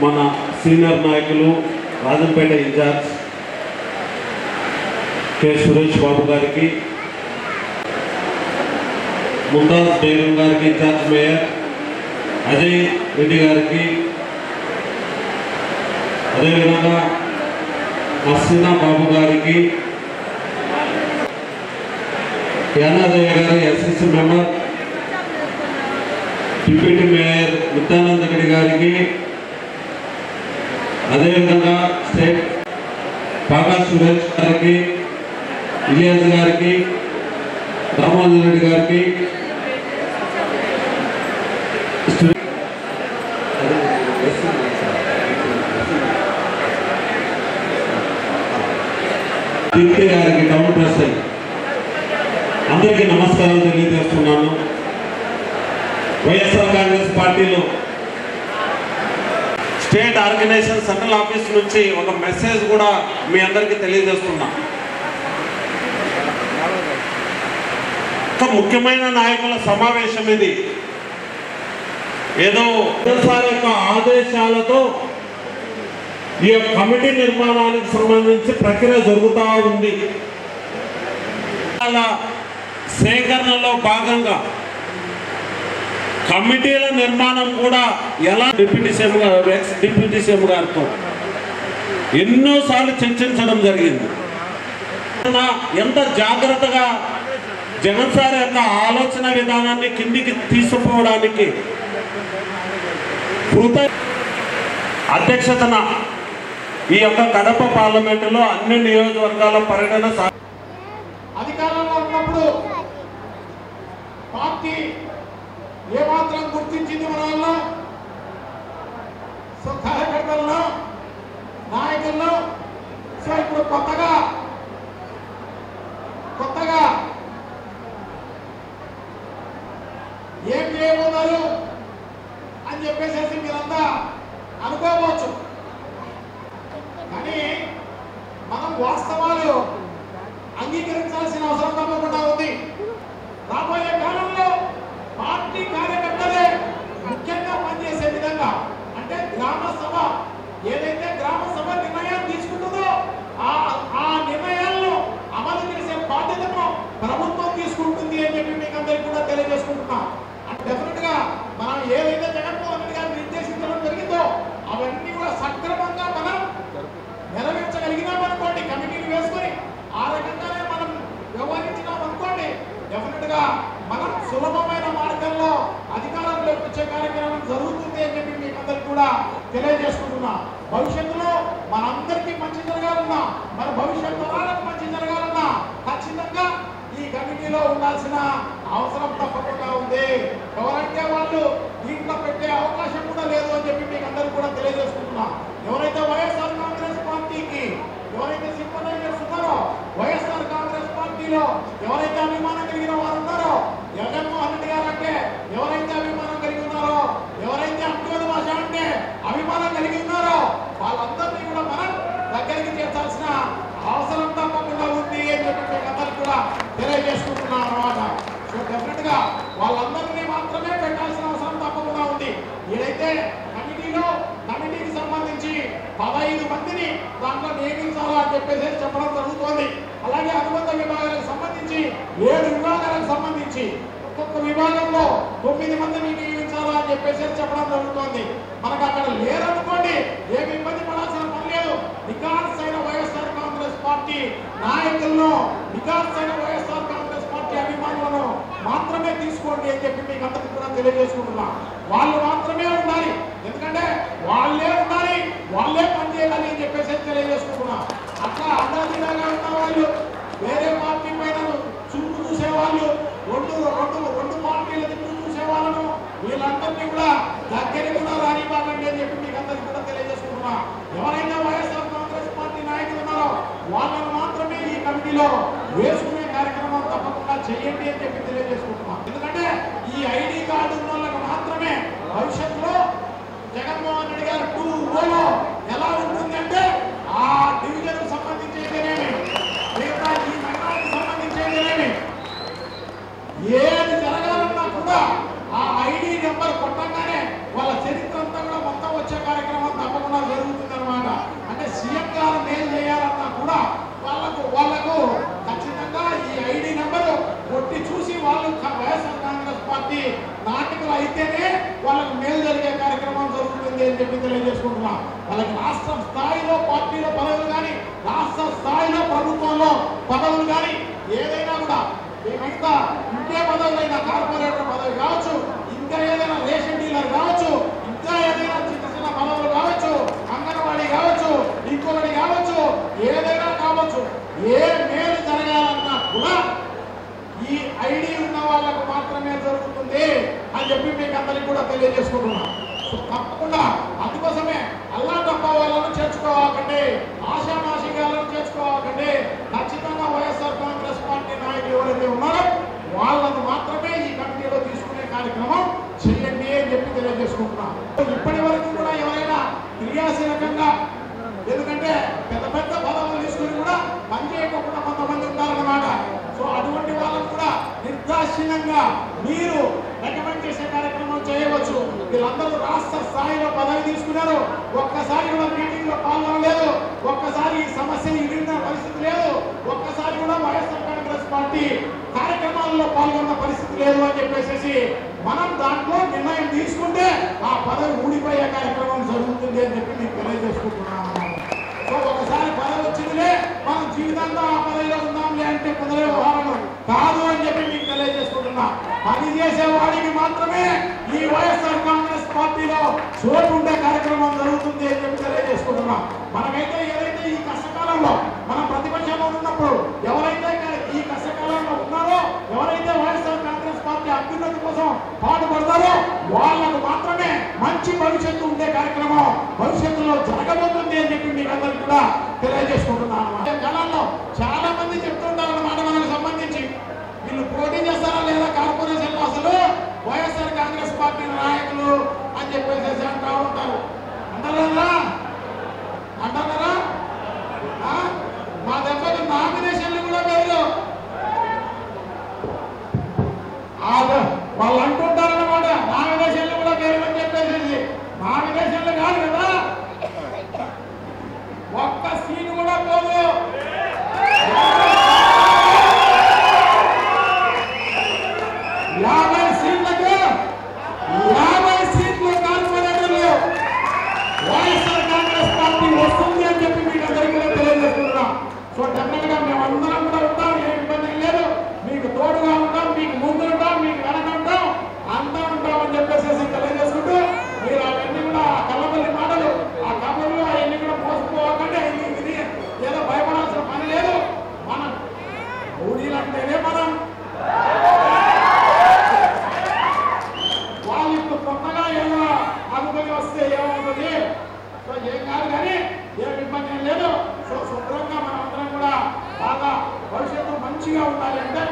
మన సీనియర్ నాయకులు Rajampet incharge K Suresh Babu గారికి, ముంతాజ్ బేగం గారికి, ఇన్ఛార్జ్ మేయర్ అజయ్ రెడ్డి గారికి, అదేవిధంగా మస్సినా బాబు గారికి, Yanadayya garu SSC member, deputy mayor Nityananda Reddy గారికి, అదేవిధంగా స్టేట్ పాకా సురేష్ గారికి, ఇలియాస్ గారికి, రామోజన్ రెడ్డి గారికి, దీప్తి గారికి, టౌన్ ప్రెసిడెంట్ అందరికీ నమస్కారాలు తెలియజేస్తున్నాను. వైఎస్ఆర్ కాంగ్రెస్ పార్టీలో స్టేట్ ఆర్గనైజేషన్ సెంట్రల్ ఆఫీస్ నుంచి ఒక మెసేజ్ కూడా మీ అందరికీ తెలియజేస్తున్నా. ఒక ముఖ్యమైన నాయకుల సమావేశం ఇది. ఏదో వైఎస్ఆర్ యొక్క ఆదేశాలతో ఈ కమిటీ నిర్మాణానికి సంబంధించి ప్రక్రియ జరుగుతూ ఉంది. సేకరణలో భాగంగా కమిటీల నిర్మాణం కూడా ఎలా డిప్యూటీ సీఎం గారు, ఎక్స్ డిప్యూటీ సీఎం గారితో ఎన్నోసార్లు చర్చించడం జరిగింది. ఎంత జాగ్రత్తగా జగన్ సార్ యొక్క ఆలోచన విధానాన్ని కిందికి తీసుకుపోవడానికి అధ్యక్షతన ఈ యొక్క కడప పార్లమెంటులో అన్ని నియోజకవర్గాల పర్యటన అధికారంలో ఉన్నప్పుడు పార్టీ ఏమాత్రం గుర్తించింది మన వల్ల, సో కార్యకర్తల్లో నాయకుల్లో. సో ఇప్పుడు కొత్తగా ఏం చేయబోతారు అని చెప్పేసి మీరంతా అనుకోవచ్చు. కానీ మనం వాస్తవాలు అంగీకరించాల్సిన అవసరం తప్పకుండా ఉంది. రాబోయే కాలంలో పార్టీ కార్యకర్తలే ముఖ్యంగా పనిచేసే విధంగా, అంటే గ్రామ సభ ఏదైతే గ్రామ సభ నిర్ణయాలు తీసుకుంటుందో ఆ నిర్ణయాలను అమలు చేసే బాధ్యతను ప్రభుత్వం తీసుకుంటుంది అని చెప్పి మీకు అందరికీ కూడా తెలియజేసుకుంటున్నాం. డెఫినెట్ గా మనం ఏదైతే జగన్మోహన్ రెడ్డి గారు నిర్దేశించడం జరిగిందో అవన్నీ కూడా సక్రమంగా మనం నెరవేర్చగలిగినామనుకోండి, కమిటీలు వేసుకొని ఆ రకంగానే మనం వ్యవహరించినాం అనుకోండి, డెఫినెట్ గా మనం సులభమైన మార్గంలో అధికారంలోకి వచ్చే కార్యక్రమం జరుగుతుంది అని చెప్పి మీకు అందరికి కూడా తెలియజేసుకుంటున్నా. భవిష్యత్తులో మనందరికీ మంచి జరగాలన్నా, మన భవిష్యత్ తరాలకు మంచి జరగాలన్నా ఖచ్చితంగా ఈ కమిటీలో ఉండాల్సిన అవసరం తప్పకుండా ఉంది. ఎవరంటే వాళ్ళు దీంట్లో పెట్టే అవకాశం కూడా లేదు అని చెప్పి మీకు అందరికి కూడా తెలియజేసుకుంటున్నా. ఎవరైతే వైఎస్ఆర్ కాంగ్రెస్ పార్టీకి ఎవరైతే సింపథైజర్స్ ఉన్నారో, వైఎస్ఆర్ కాంగ్రెస్ పార్టీలో ఎవరైతే అభిమానం కలిగిన వారు ఉన్నారో, జగన్మోహన్ రెడ్డి గారు అంటే ఎవరైతే అభిమానం కలిగి ఉన్నారో, ఎవరైతే అంటున్న భాష అంటే అభిమానం కలిగి ఉన్నారో వాళ్ళందరినీ కూడా మనం దగ్గరికి చేర్చాల్సిన అవసరం తప్పకుండా ఉంది అని చెప్పి మీకు అందరికి కూడా తెలియజేసుకుంటున్నాం అన్నమాట. సో డెఫినెట్ గా వాళ్ళందరినీ మాత్రమే పెట్టాల్సిన అవసరం తప్పకుండా ఉంది. ఏదైతే కమిటీకి సంబంధించి 15 మందిని దాంట్లో నియమించాలా అని చెప్పేసి చెప్పడం జరుగుతోంది. అలాగే అనుబంధ విభాగాలకు సంబంధించి 7 విభాగాలకు సంబంధించి ఒక్కొక్క విభాగంలో 9 మందిని నియమించాలా అని చెప్పేసి చెప్పడం జరుగుతోంది. మనకు అక్కడ లేరనుకోండి, ఏమి ఇబ్బంది పడాల్సిన పని లేదు. నికార్సైన వైఎస్ఆర్ కాంగ్రెస్ పార్టీ నాయకులను, నికార్సైన వైఎస్ఆర్ కాంగ్రెస్ పార్టీ అభిమానులను మాత్రమే తీసుకోండి అని చెప్పి మీకు అందరికీ కూడా తెలియజేసుకుంటున్నా. వాళ్ళు మాత్రమే ఉండాలి, ఎందుకంటే వాళ్ళే ఉండాలి, వాళ్ళే పనిచేయాలి అని చెప్పేసి తెలియజేసుకుంటున్నా. అట్లా అందాజీలాగా ఉన్న వాళ్ళు, వేరే పార్టీ పైన చూపు చూసేవాళ్ళు, రెండు పార్టీల దిక్కు చూసే వాళ్ళను వీళ్ళందరినీ కూడా దగ్గరికి కూడా రానివ్వాలండి అని చెప్పి మీకు అందరికీ కూడా తెలియజేసుకుంటున్నా. ఎవరైతే వైఎస్ఆర్ కాంగ్రెస్ పార్టీ నాయకులు ఉన్నారో వాళ్ళను మాత్రమే ఈ కమిటీలో వేసుకునే కార్యక్రమం తప్పకుండా చేయండి అని చెప్పి తెలియజేసుకుంటున్నా. ఎందుకంటే ఈ ఐడి కార్డు ఉన్న వాళ్ళకి మాత్రమే భవిష్యత్తులో జగన్మోహన్ రెడ్డి గారు 2-0 ఎలా ఉంటుంది అంటే ఆ డివిజన్ సంబంధించేదేనేమి, మిగతా ఈ నగరానికి సంబంధించేదేనేమి ఏది జరగాలన్నా కూడా ఆ ఐడి నెంబర్ కొట్టగానే జరుగుతుంది అని చెప్పి తెలియజేసుకుంటున్నాం. వాళ్ళకి రాష్ట్ర స్థాయిలో పార్టీలో పదవులు కానీ, రాష్ట్ర స్థాయిలో ప్రభుత్వంలో పదవులు కానీ ఏదైనా కూడా మిగతా ఇంకే పదవులైనా, కార్పొరేటర్ పదవి కావచ్చు, ఇంకా ఏదైనా రేషన్ డీలర్ కావచ్చు, ఇంకా ఏదైనా చిన్న చిన్న పదవులు కావచ్చు, అంగన్వాడీ కావచ్చు, ఇంకొకటి కావచ్చు, ఏదైనా కావచ్చు, ఏ మేలు జరగాలన్నా కూడా ఈ ఐడి ఉన్న వాళ్ళకు మాత్రమే జరుగుతుంది అని చెప్పి మీకు అందరికి కూడా తెలియజేసుకుంటున్నాం. తప్పకుండా అందుకోసమే అల్లా తప్ప వాళ్ళను చేర్చుకోవాలంటే, ఆశామాషిగాలను చేర్చుకోవాలంటే ఖచ్చితంగా వైఎస్ఆర్ కాంగ్రెస్ పార్టీ నాయకులు ఎవరైతే ఉన్నారో వాళ్ళను మాత్రమే ఈ కమిటీలో తీసుకునే కార్యక్రమం చేయండి అని చెప్పి తెలియజేసుకుంటున్నాం. ఇప్పటి వరకు కూడా ఎవరైనా క్రియాశీలకంగా, ఎందుకంటే పెద్ద పెద్ద పదవులు తీసుకుని కూడా పనిచేయకుండా కొంతమంది ఉంటారన్నమాట. సో అటువంటి వాళ్ళకు కూడా నిర్దాక్షిణ్యంగా మీరు రికమెండ్ చేసే కార్యక్రమం చేయవచ్చు. వీళ్ళందరూ రాష్ట్ర స్థాయిలో పదవి తీసుకున్నారు, ఒక్కసారి కూడా మీటింగ్ లో పాల్గొనలేదు, ఒక్కసారి ఈ సమస్య ఎదిరిన పరిస్థితి లేదు, ఒక్కసారి కూడా వైఎస్ఆర్ కాంగ్రెస్ పార్టీ కార్యక్రమాల్లో పాల్గొన్న పరిస్థితి లేదు అని చెప్పేసి మనం దాంట్లో నిర్ణయం తీసుకుంటే ఆ పదవి ఊడిపోయే కార్యక్రమం జరుగుతుంది అని చెప్పి మీకు తెలియజేసుకుంటున్నాం. సో ఒకసారి పదవి వచ్చిందిలే మనం జీవితంలో ఆ పదవిలో ఉందాంలే అంటే కుదరే వ్యవహారం కాదు అని చెప్పి మీకు తెలియజేసుకుంటున్నా. పని చేసేవాడికి మాత్రమే ఈ వైఎస్ఆర్ కాంగ్రెస్ పార్టీలో చోటు ఉండే కార్యక్రమం జరుగుతుంది అని చెప్పి తెలియజేసుకుంటున్నాం. మనమైతే ఏదైతే ఈ కష్టకాలంలో మనం ప్రతిపక్షంలో ఉన్నప్పుడు ఎవరైతే ఈ కష్టకాలంలో ఉన్నారో, ఎవరైతే వైఎస్ఆర్ కాంగ్రెస్ పార్టీ అభ్యున్నతి కోసం పాటుపడతారో వాళ్ళకు మాత్రమే మంచి భవిష్యత్తు ఉండే కార్యక్రమం భవిష్యత్తులో జరగబోతుంది అని చెప్పి మీకు అందరికీ కూడా తెలియజేసుకుంటున్నాను. జనాల్లో చాలా మంది చెప్తుంటారు అన్నమాట మనకు సంబంధించి, వీళ్ళు పోటీ చేస్తారా లేదా కార్పొరేషన్ లో, అసలు వైఎస్ఆర్ కాంగ్రెస్ పార్టీ నాయకులు అని చెప్పేసి అంటూ ఉంటారు. అంటారా అంటారా మా దగ్గర నామినేషన్లు కూడా వేరు వాళ్ళు అంటుంటారన్నమాట. నామినేషన్లు కూడా వేరు అని చెప్పేసి, నామినేషన్లు కాదు కదా, ఒక్క సీటు కూడా పోదు. 50 సీట్లకు 50 సీట్లు కార్పొరేటర్లు వైఎస్ఆర్ కాంగ్రెస్ పార్టీ వస్తుంది అని చెప్పి మీకు అందరికీ కూడా తెలియజేస్తున్నాం. సో డెఫినెట్ గా మేము అందరం కూడా ఉంటాం, ఏ ఇబ్బంది లేదు, మీకు తోడుగా ఉంటాం, మీకు ముందు ఉంటాం, మీకు వెనక ఉంటాం, అంతా ఉంటాం అని చెప్పేసి తెలియజేసుకుంటూ మీరు అవన్నీ కూడా కళ్ళబల్లి మాటలు, ఆ కబుర్లు అవన్నీ కూడా మోసపోవాలంటే ఇది ఏదో భయపడాల్సిన పని లేదు. మనం ఊడీలు అంటేనే మనం వాళ్ళు ఇప్పుడు కొత్తగా ఏదో అనుకుని వస్తే ఏమవుతుంది, సో ఏం కాదు కానీ ఏం ఇబ్బంది ఏం లేదు. సో శుభ్రంగా మనం అందరం కూడా బాగా భవిష్యత్తు మంచిగా ఉండాలి అంటే